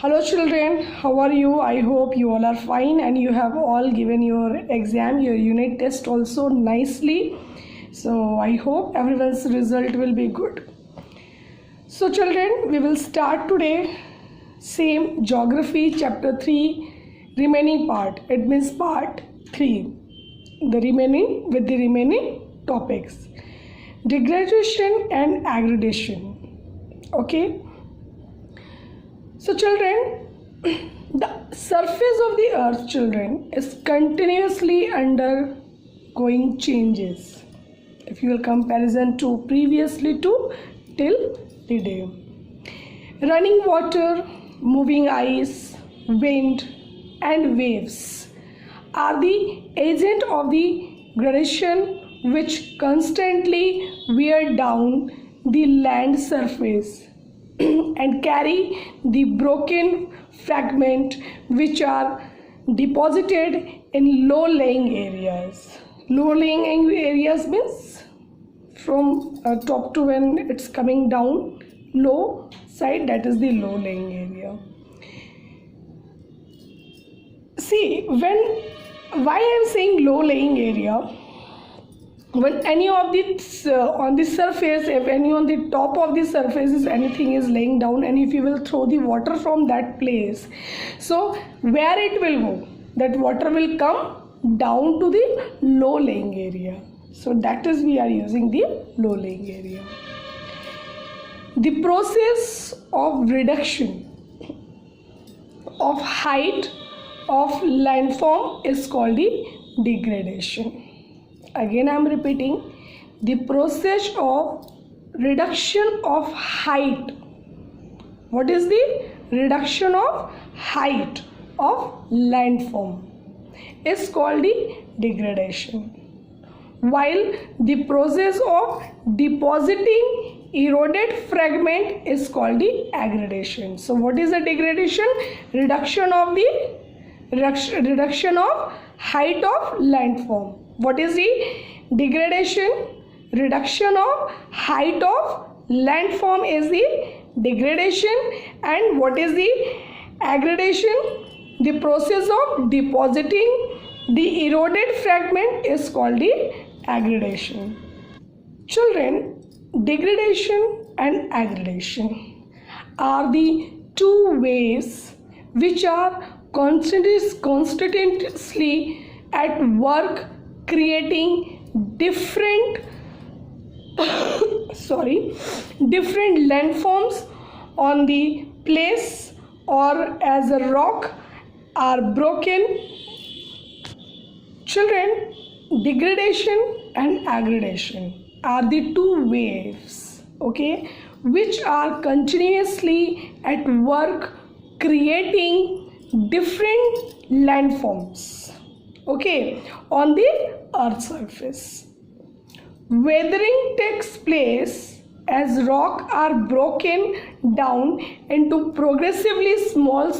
Hello children, how are you? I hope you all are fine and you have all given your exam, your unit test also nicely. So I hope everyone's result will be good. So children, we will start today same geography chapter 3 remaining part. It means part 3. The remaining topics. Degradation and aggradation. Okay. So children, the surface of the earth, children, is continuously undergoing changes. If you will comparison to previously to till today. Running water, moving ice, wind and waves are the agent of the gradation which constantly wear down the land surface and carry the broken fragment which are deposited in low-lying areas. Low-lying areas means from top to when it's coming down low side, that is the low-lying area. See, why I am saying low-lying area, when any of the on the surface, if any on the top of the surface is anything is laying down, and if you will throw the water from that place, so where it will go, that water will come down to the low lying area. So that is we are using the low lying area. The process of reduction of height of landform is called the degradation. Again I am repeating, the process of reduction of height. What is the reduction of height of landform is called the degradation, while the process of depositing eroded fragment is called the aggradation. So what is the degradation? Reduction of height of landform. What is the degradation? Reduction of height of landform is the degradation, and what is the aggradation? The process of depositing the eroded fragment is called the aggradation. Children, degradation and aggradation are the two ways which are constantly at work creating different different landforms on the place or as a rock are broken. Children, degradation and aggradation are the two waves, okay, which are continuously at work creating different landforms, okay, on the earth surface. Weathering takes place as rock are broken down into progressively small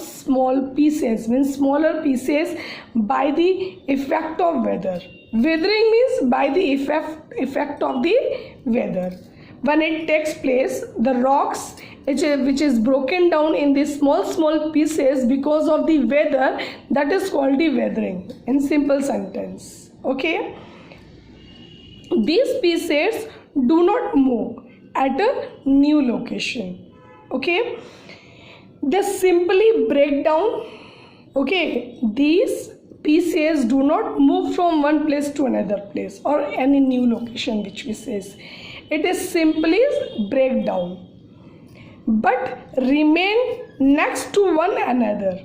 pieces, means smaller pieces, by the effect of weather. Weathering means by the effect of the weather. When it takes place, the rocks which is broken down in the small pieces because of the weather, that is called the weathering in simple sentence, okay. These pieces do not move at a new location, okay. They simply break down, okay. These pieces do not move from one place to another place or any new location which we says. It is simply break down but remain next to one another,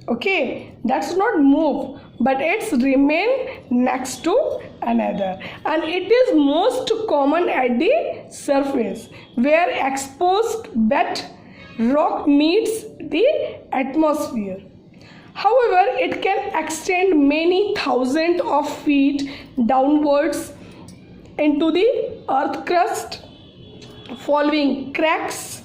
okay. That's not move, but it's remain next to another, and it is most common at the surface where exposed bed rock meets the atmosphere. However, it can extend many thousands of feet downwards into the earth crust, following cracks,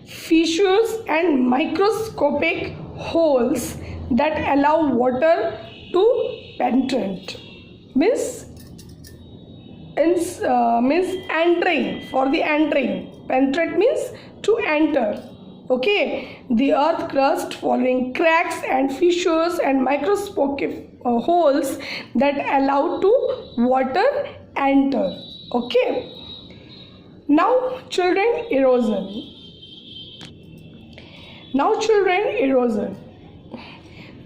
fissures and microscopic holes that allow water to penetrate. Means entering, for the entering. Penetrate means to enter, Okay, the earth crust following cracks and fissures and microscopic holes that allow to water enter. Okay. Now children, erosion.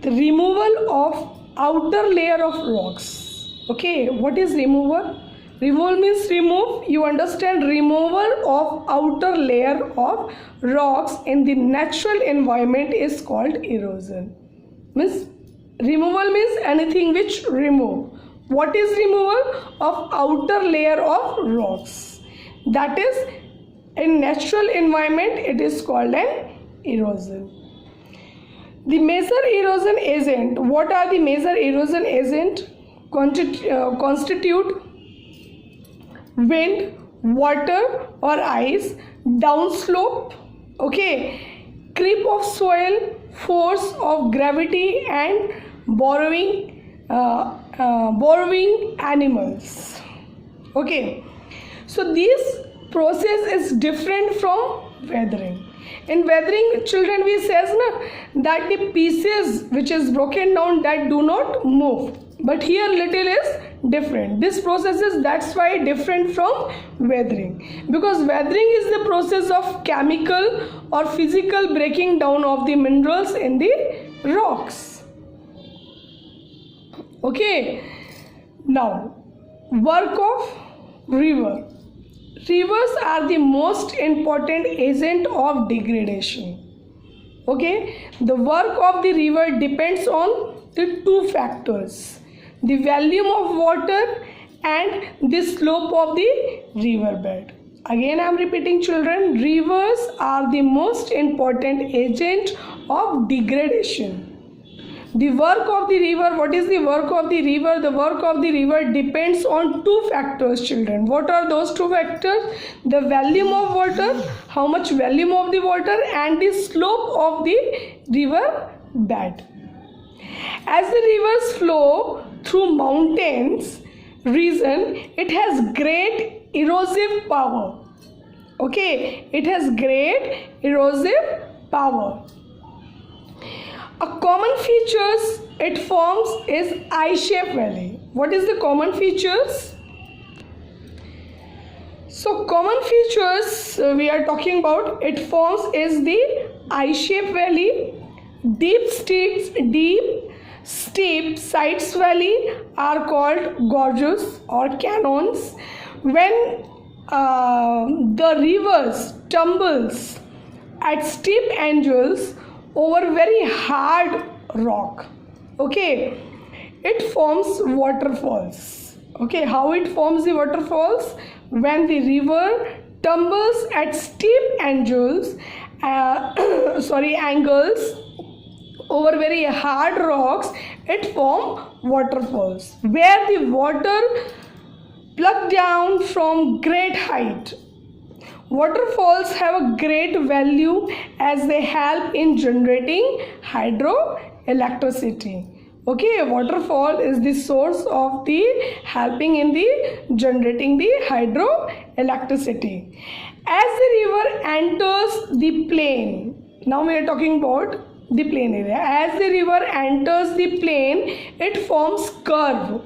The removal of outer layer of rocks. Okay, what is removal? Removal means remove. You understand, removal of outer layer of rocks in the natural environment is called erosion. Means removal means anything which remove. What is removal of outer layer of rocks? That is, in natural environment it is called an erosion. The major erosion agent. What are the major erosion agent? Constitute wind, water or ice, downslope, okay, creep of soil, force of gravity and borrowing animals. Okay, so this process is different from weathering. In weathering, children, we says na, that the pieces which is broken down, that do not move, but here little is different. This process is, that's why, different from weathering, because weathering is the process of chemical or physical breaking down of the minerals in the rocks. Okay, now work of river. Rivers are the most important agent of degradation. Okay, the work of the river depends on the two factors: the volume of water and the slope of the river bed. Again, I am repeating, children, rivers are the most important agent of degradation. The work of the river, what is the work of the river? The work of the river depends on two factors, children. What are those two factors? The volume of water, how much volume of the water, and the slope of the river bed. As the rivers flow through mountains region, it has great erosive power. Okay, it has great erosive power. A common features it forms is I-shaped valley. What is the common features? So common features we are talking about, it forms is the I-shaped valley, deep steep sides valley are called gorges or canyons. When the rivers tumbles at steep angles over very hard rock, okay, it forms waterfalls. Okay, how it forms the waterfalls? When the river tumbles at steep angles over very hard rocks, it forms waterfalls where the water plucked down from great height. Waterfalls have a great value as they help in generating hydroelectricity. Okay, waterfall is the source of the helping in the generating the hydroelectricity. As the river enters the plain, now we are talking about the plain area. As the river enters the plain, it forms curve.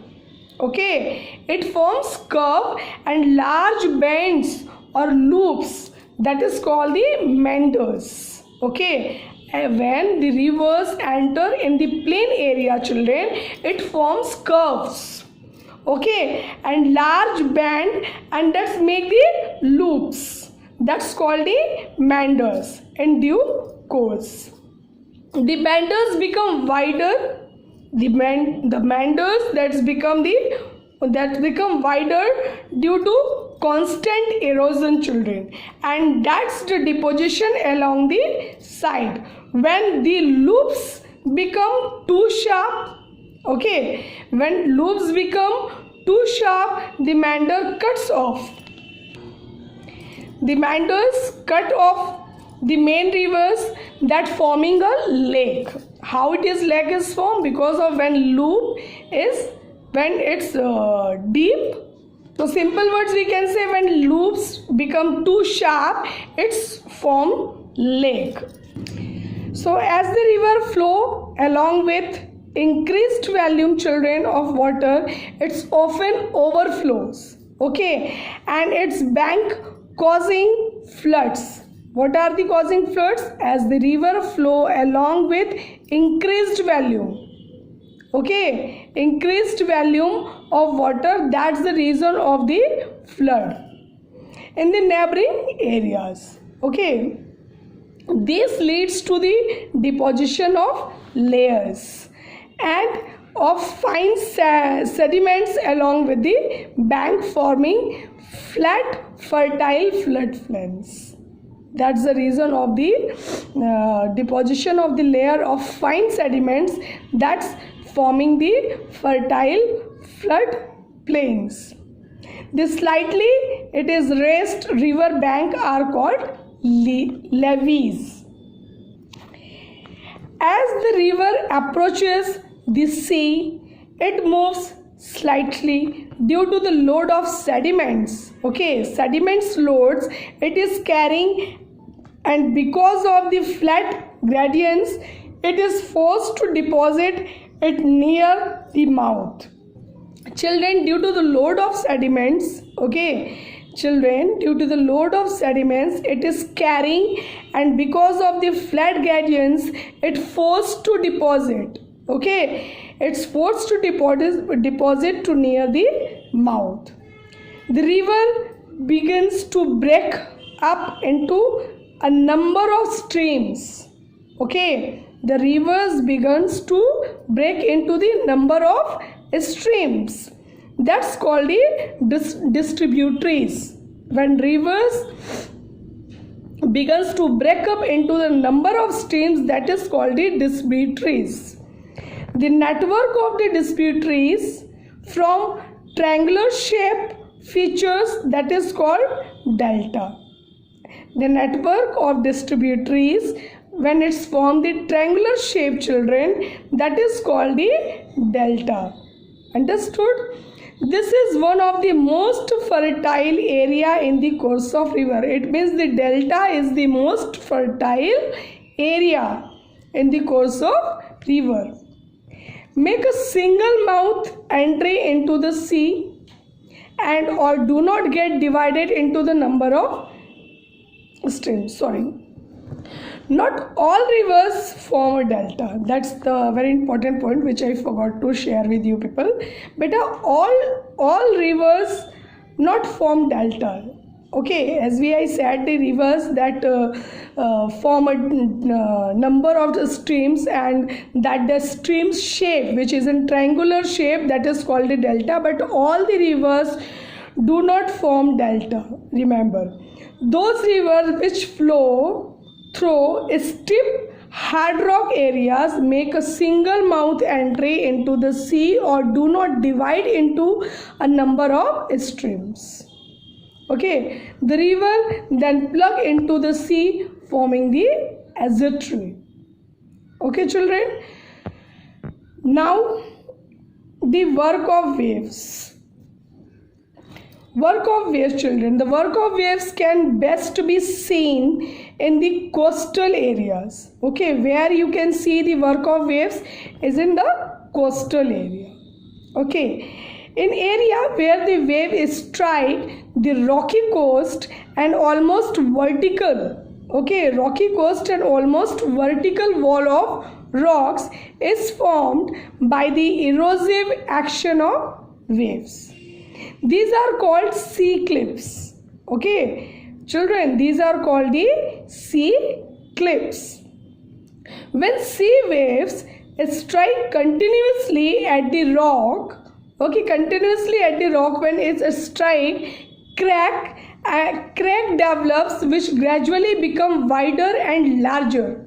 Okay, it forms curve and large bends or loops, that is called the meanders. Okay, when the rivers enter in the plain area, children, it forms curves. Okay, and large bend, and that's make the loops, that's called the meanders in due course. The meanders become wider, the meanders that become wider due to constant erosion, children, and that's the deposition along the side. When the loops become too sharp, okay, when loops become too sharp, the meander cuts off. The meanders cut off the main rivers, that forming a lake. How it is lake is formed? Because of when it's deep. So simple words we can say, when loops become too sharp, it's formed lake. So as the river flow along with increased volume, children, of water, it's often overflows, okay, and its bank causing floods. What are the causing floods? As the river flow along with increased volume, okay, increased volume of water, that's the reason of the flood in the neighboring areas, okay. This leads to the deposition of layers and of fine sediments along with the bank, forming flat fertile floodplains. That's the reason of the deposition of the layer of fine sediments that's forming the fertile flood plains. The slightly it is raised river bank are called levees. As the river approaches the sea, it moves slightly due to the load of sediments, okay, sediments loads it is carrying, and because of the flat gradients it is forced to deposit it near the mouth. Children, due to the load of sediments, okay, children, due to the load of sediments it is carrying, and because of the flat gradients it forced to deposit, okay, it's forced to deposit to near the mouth. The river begins to break up into a number of streams, okay, the rivers begins to break into the number of streams, that's called the distributaries. When rivers begins to break up into the number of streams, that is called the distributaries. The network of the distributaries from triangular shape features, that is called delta. The network of distributaries, when it's formed the triangular shape, children, that is called the delta. Understood? This is one of the most fertile area in the course of river. It means the delta is the most fertile area in the course of river. Make a single mouth entry into the sea and or do not get divided into the number of streams. Not all rivers form a delta. That's the very important point which I forgot to share with you people. But all rivers not form delta. Okay, as I said, the rivers that form a number of the streams, and that the stream's shape, which is in triangular shape, that is called the delta. But all the rivers do not form delta. Remember, those rivers which flow through steep hard rock areas make a single mouth entry into the sea or do not divide into a number of streams. Okay, the river then plug into the sea, forming the estuary. Okay, children. Now, the work of waves. Work of waves, children. The work of waves can best be seen in the coastal areas. Okay, where you can see the work of waves is in the coastal area. Okay. In area where the wave is strike the rocky coast and almost vertical, okay, rocky coast and almost vertical wall of rocks is formed by the erosive action of waves. These are called sea cliffs. Okay, children, these are called the sea cliffs. When sea waves strike continuously at the rock, okay, continuously at the rock, when it's a strike, crack develops which gradually become wider and larger.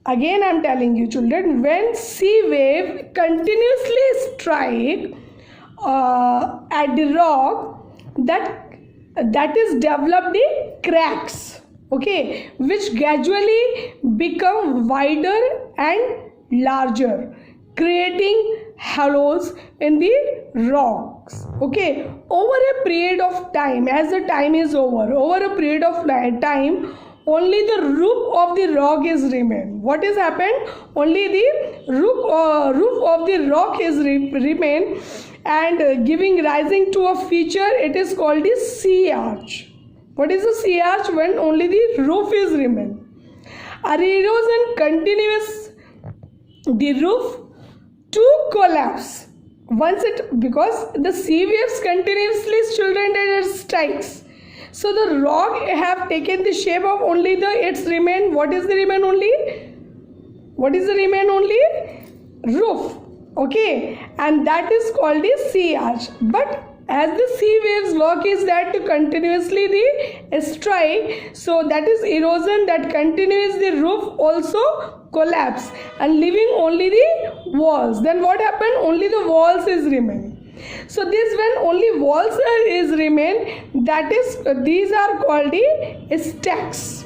Again, I'm telling you, children, when sea wave continuously strike at the rock, that is developed the cracks, okay, which gradually become wider and larger, creating hollows in the rocks. Okay, over a period of time, as the time is over a period of time, only the roof of the rock is remain. What has happened? Only the roof of the rock is remain, and giving rising to a feature, it is called the sea arch. What is a sea arch? When only the roof is remain. A erosion continuous the roof to collapse once it, because the sea waves continuously, children, it strikes. So the rock have taken the shape of only the its remain. What is the remain only? What is the remain only? Roof. Okay, and that is called the sea arch. But as the sea waves work is that to continuously the strike, so that is erosion that continues the roof also collapse and leaving only the walls. Then what happened? Only the walls is remain. So this, when only walls is remain, that is, these are called the stacks,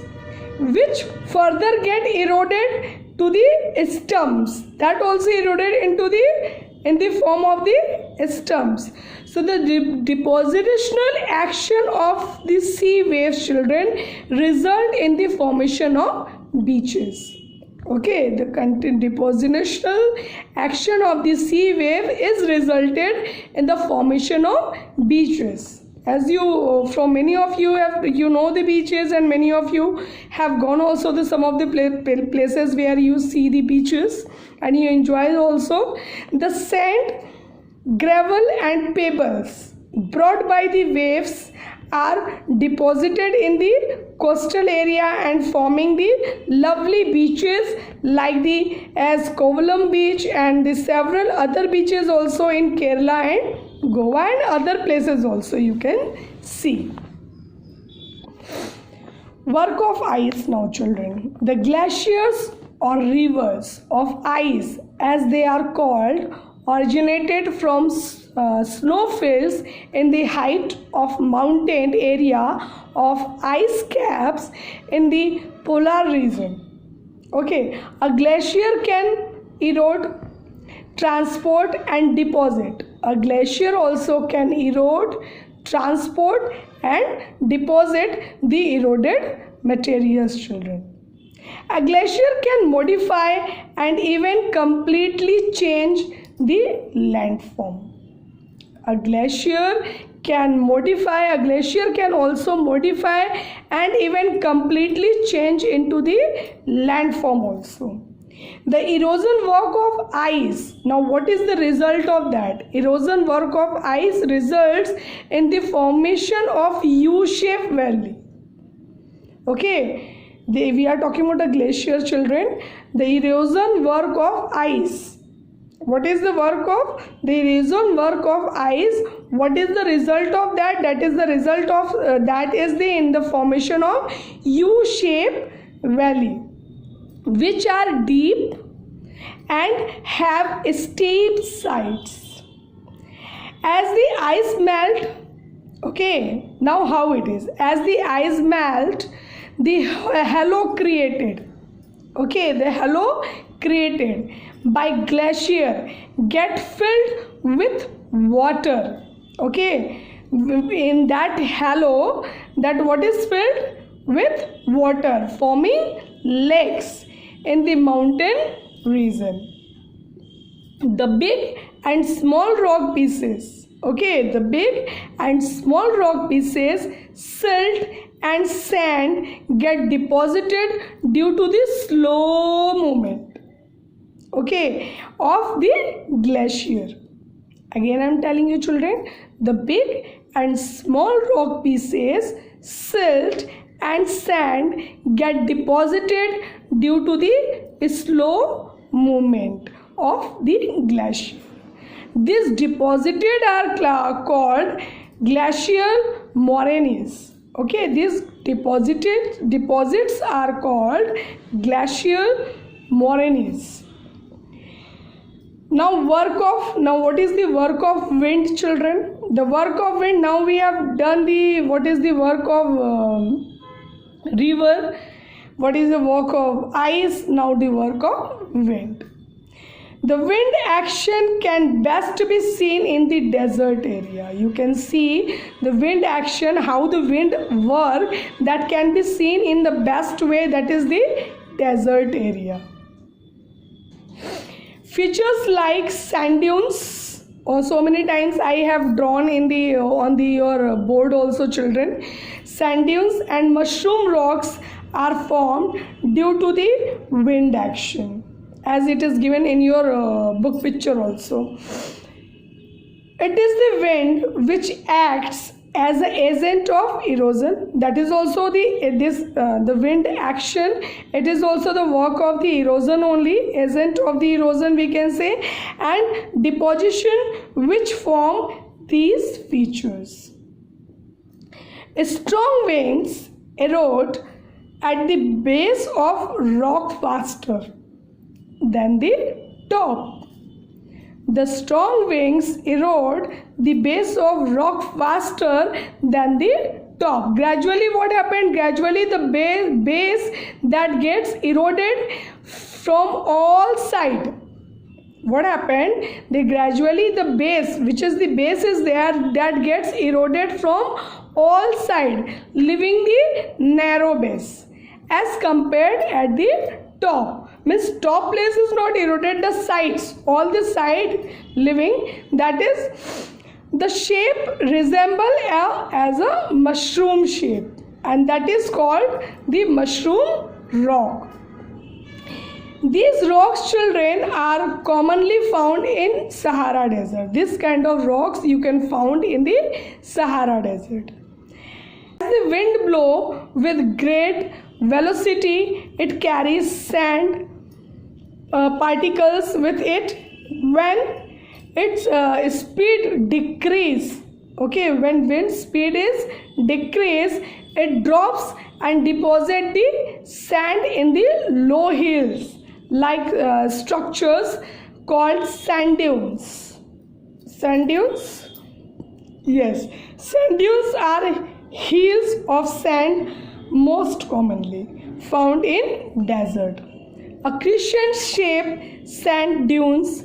which further get eroded to the stumps, that also eroded into the in the form of the stumps. So the depositional action of the sea waves, children, result in the formation of beaches. Okay, the depositional action of the sea wave is resulted in the formation of beaches. As you, from many of you have, you know the beaches, and many of you have gone also to some of the places where you see the beaches and you enjoy also. The sand, gravel and pebbles brought by the waves are deposited in the coastal area and forming the lovely beaches like the as Kovalam beach and the several other beaches also in Kerala and Goa and other places also you can see. Work of ice now, children. The glaciers or rivers of ice, as they are called, originated from snowfields in the height of mountain area of ice caps in the polar region. Okay, a glacier can erode, transport and deposit. A glacier also can erode, transport and deposit the eroded materials, children. A glacier can modify and even completely change the landform. A glacier can also modify and even completely change into the landform also. The erosion work of ice. Now what is the result of that? Erosion work of ice results in the formation of U-shaped valley. Okay, we are talking about a glacier, children. The erosion work of ice. What is the work of the erosion work of ice? What is the result of that? That is the result of that is the in the formation of U-shaped valley, which are deep and have steep sides. As the ice melt, okay, now how it is? As the ice melt, the halo created, okay, the halo created by glacier get filled with water. Okay, in that halo, that what is filled with water, forming lakes in the mountain region. The big and small rock pieces, okay, the big and small rock pieces, silt and sand get deposited due to the slow movement, okay, of the glacier. Again I am telling you, children, the big and small rock pieces, silt and sand get deposited due to the slow movement of the glacier. These deposited are called glacial moraines. Okay, these deposits are called glacial moraines. Now what is the work of wind, children? The work of wind, now we have done the what is the work of river, what is the work of ice, now the work of wind. The wind action can best be seen in the desert area. You can see the wind action, how the wind work, that can be seen in the best way, that is the desert area. Features like sand dunes, or so many times I have drawn in the on the your board also, children. Sand dunes and mushroom rocks are formed due to the wind action, as it is given in your book picture also. It is the wind which acts as an agent of erosion. That is also the wind action. It is also the work of the erosion only, agent of the erosion we can say, and deposition which form these features. Strong winds erode at the base of rock faster than the top. The strong winds erode the base of rock faster than the top. Gradually what happened? Gradually the base that gets eroded from all sides. What happened? The base, which is the base is there, that gets eroded from all sides, leaving the narrow base as compared at the top. Means top place is not eroded, the sides, all the side living, that is the shape resemble as a mushroom shape, and that is called the mushroom rock. These rocks, children, are commonly found in Sahara Desert. This kind of rocks you can find in the Sahara Desert. As the wind blows with great velocity, it carries sand particles with it. When its speed decrease, okay, when wind speed is decrease, it drops and deposit the sand in the low hills like structures called sand dunes. Sand dunes? Yes, sand dunes are hills of sand most commonly found in desert. A crescent shaped sand dunes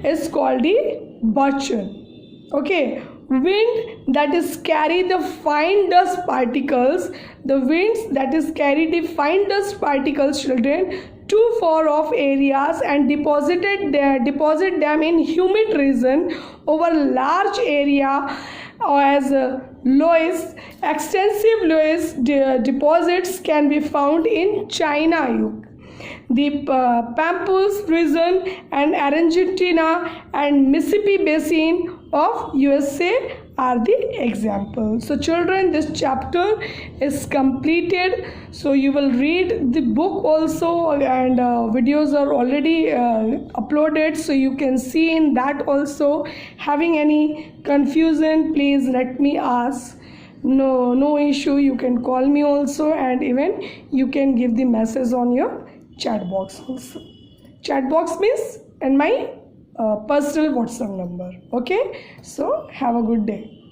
is called the Burchen. Okay, wind that is carry the fine dust particles, the winds that is carry the fine dust particles, children, to far off areas and deposit them in humid region over large area, or as loess, extensive loess deposits can be found in China, the Pampas region, and Argentina and Mississippi basin of USA are the examples. So children, this chapter is completed. So you will read the book also, and videos are already uploaded, so you can see in that also. Having any confusion, please let me ask. No issue, you can call me also, and even you can give the message on your chat box also. Chat box means in my personal WhatsApp number. Okay, so have a good day.